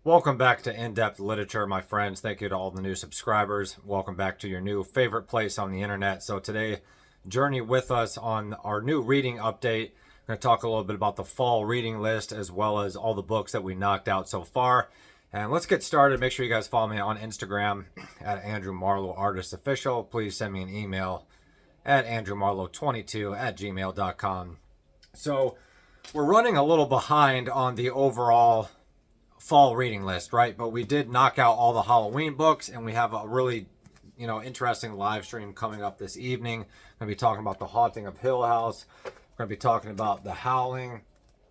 Welcome back to In-Depth Literature, my friends. Thank you to all the new subscribers. Welcome back to your new favorite place on the internet. So today, journey with us on our new reading update. I'm going to talk a little bit about the fall reading list as well as all the books that we knocked out so far. And let's get started. Make sure you guys follow me on Instagram at Andrew Marlowe Artist Official. Please send me an email at andrewmarlowe22@gmail.com. So we're running a little behind on the overall fall reading list, right? But we did knock out all the Halloween books, and we have a really, interesting live stream coming up this evening. We're going to be talking about The Haunting of Hill House. We're going to be talking about The Howling,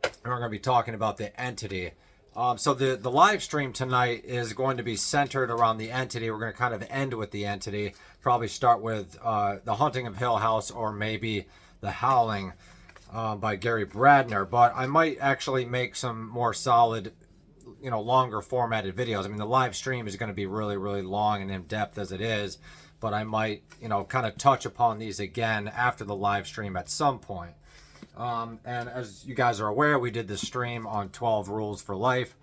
and we're going to be talking about The Entity. So the live stream tonight is going to be centered around The Entity. We're going to kind of end with The Entity. Probably start with The Haunting of Hill House or maybe The Howling by Gary Bradner. But I might actually make some more solid longer formatted videos. I mean, the live stream is going to be really, really long and in depth as it is, but I might, kind of touch upon these again after the live stream at some point. And as you guys are aware, we did the stream on 12 Rules for Life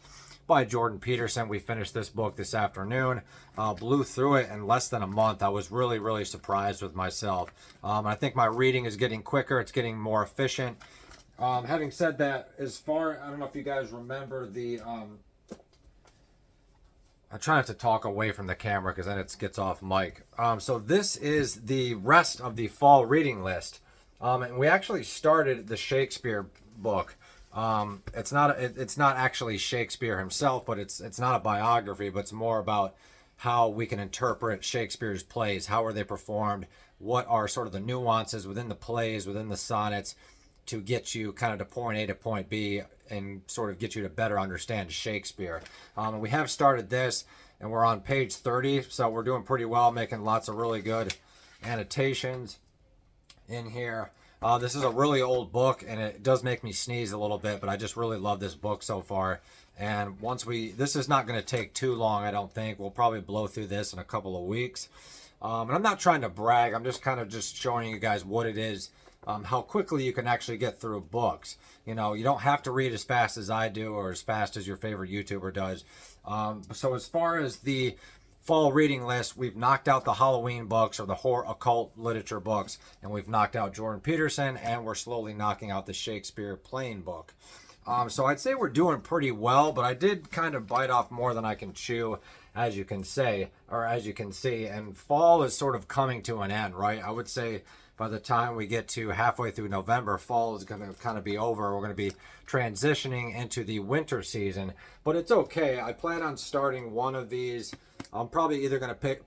by Jordan Peterson. We finished this book this afternoon, blew through it in less than a month. I was really, really surprised with myself. I think my reading is getting quicker. It's getting more efficient. Having said that, I don't know if you guys remember I try not to talk away from the camera because then it gets off mic. So this is the rest of the fall reading list. And we actually started the Shakespeare book. It's not actually Shakespeare himself, but it's not a biography, but it's more about how we can interpret Shakespeare's plays. How are they performed? What are sort of the nuances within the plays, within the sonnets, to get you kind of to point A to point B and sort of get you to better understand Shakespeare. We have started this, and we're on page 30, so we're doing pretty well, making lots of really good annotations in here. This is a really old book, and it does make me sneeze a little bit, but I just really love this book so far. And this is not going to take too long, I don't think. We'll probably blow through this in a couple of weeks. And I'm not trying to brag. I'm just kind of just showing you guys what it is, how quickly you can actually get through books. You don't have to read as fast as I do or as fast as your favorite YouTuber does. So as far as the fall reading list, we've knocked out the Halloween books or the horror occult literature books, and we've knocked out Jordan Peterson, and we're slowly knocking out the Shakespeare plain book. So I'd say we're doing pretty well, but I did kind of bite off more than I can chew, as you can see, and fall is sort of coming to an end, right? I would say by the time we get to halfway through November, fall is going to kind of be over. We're going to be transitioning into the winter season, but it's okay. I plan on starting one of these. I'm probably either going to pick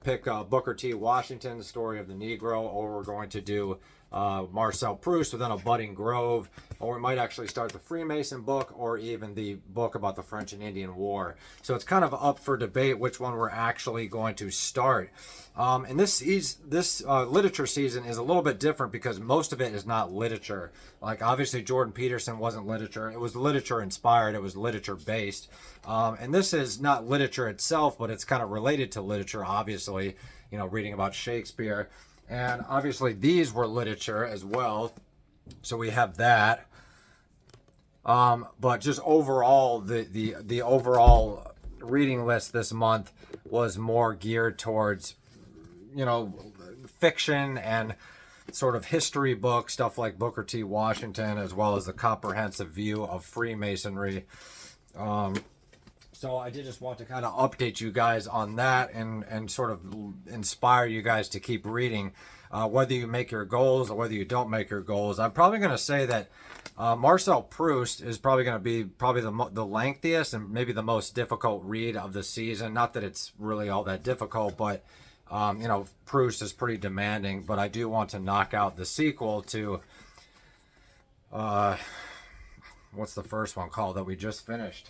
Booker T. Washington's Story of the Negro, or we're going to do Marcel Proust within a budding grove, or we might actually start the Freemason book, or even the book about the French and Indian War. So it's kind of up for debate which one we're actually going to start. And this literature season is a little bit different because most of it is not literature. Like obviously Jordan Peterson wasn't literature. It was literature inspired. It was literature based. And this is not literature itself, but it's kind of related to literature, obviously, reading about Shakespeare. And obviously these were literature as well. So we have that. But just overall, the overall reading list this month was more geared towards, fiction and sort of history books, stuff like Booker T. Washington, as well as the comprehensive view of Freemasonry. So I did just want to kind of update you guys on that and sort of inspire you guys to keep reading, whether you make your goals or whether you don't make your goals. I'm probably going to say that Marcel Proust is probably going to be the lengthiest and maybe the most difficult read of the season. Not that it's really all that difficult, but Proust is pretty demanding. But I do want to knock out the sequel to what's the first one called that we just finished?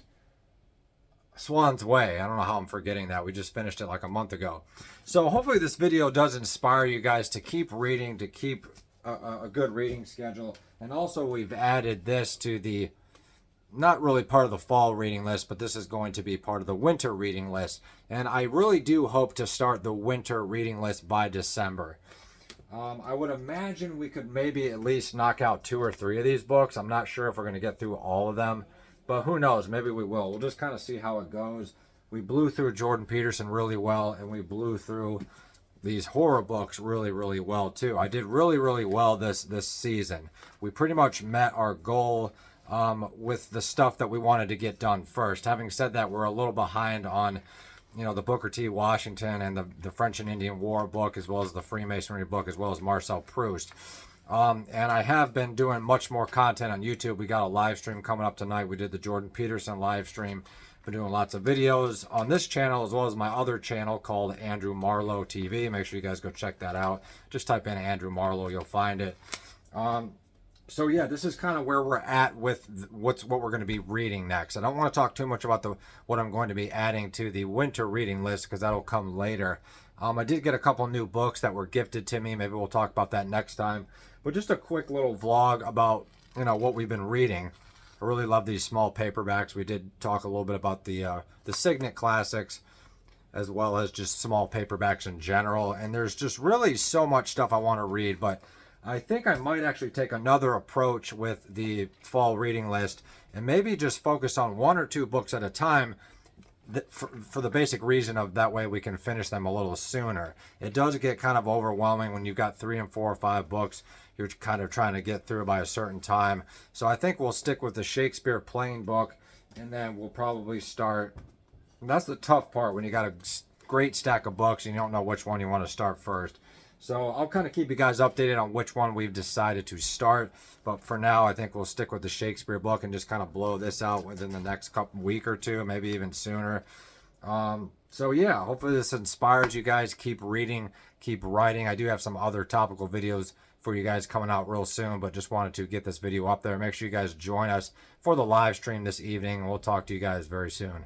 Swan's Way. I don't know how I'm forgetting that. We just finished it like a month ago. So hopefully this video does inspire you guys to keep reading, to keep a good reading schedule. And also we've added this to the, not really part of the fall reading list, but this is going to be part of the winter reading list. And I really do hope to start the winter reading list by December. I would imagine we could maybe at least knock out 2 or 3 of these books. I'm not sure if we're going to get through all of them. but who knows? Maybe we will. We'll just kind of see how it goes. We blew through Jordan Peterson really well, and we blew through these horror books really, really well too. I did really, really well this season. We pretty much met our goal with the stuff that we wanted to get done first. Having said that, we're a little behind on, you know, the Booker T. Washington and the French and Indian War book, as well as the Freemasonry book, as well as Marcel Proust. And I have been doing much more content on YouTube. We got a live stream coming up tonight. We did the Jordan Peterson live stream. Been doing lots of videos on this channel, as well as my other channel called Andrew Marlowe TV. Make sure you guys go check that out. Just type in Andrew Marlowe, you'll find it. So yeah, this is kind of where we're at with what we're going to be reading next. I don't want to talk too much about what I'm going to be adding to the winter reading list, because that'll come later. I did get a couple new books that were gifted to me. Maybe we'll talk about that next time. But just a quick little vlog about, you know, what we've been reading. I really love these small paperbacks. We did talk a little bit about the Signet Classics, as well as just small paperbacks in general. And there's just really so much stuff I want to read, but I think I might actually take another approach with the fall reading list and maybe just focus on 1 or 2 books at a time, for the basic reason of that way we can finish them a little sooner. It does get kind of overwhelming when you've got 3 and 4 or 5 books you're kind of trying to get through by a certain time. So I think we'll stick with the Shakespeare Plain book, and then we'll probably start. That's the tough part when you got a great stack of books and you don't know which one you want to start first. So I'll kind of keep you guys updated on which one we've decided to start. But for now, I think we'll stick with the Shakespeare book and just kind of blow this out within the next week or two, maybe even sooner. So yeah, hopefully this inspires you guys. Keep reading, keep writing. I do have some other topical videos for you guys coming out real soon, but just wanted to get this video up there. Make sure you guys join us for the live stream this evening. We'll talk to you guys very soon.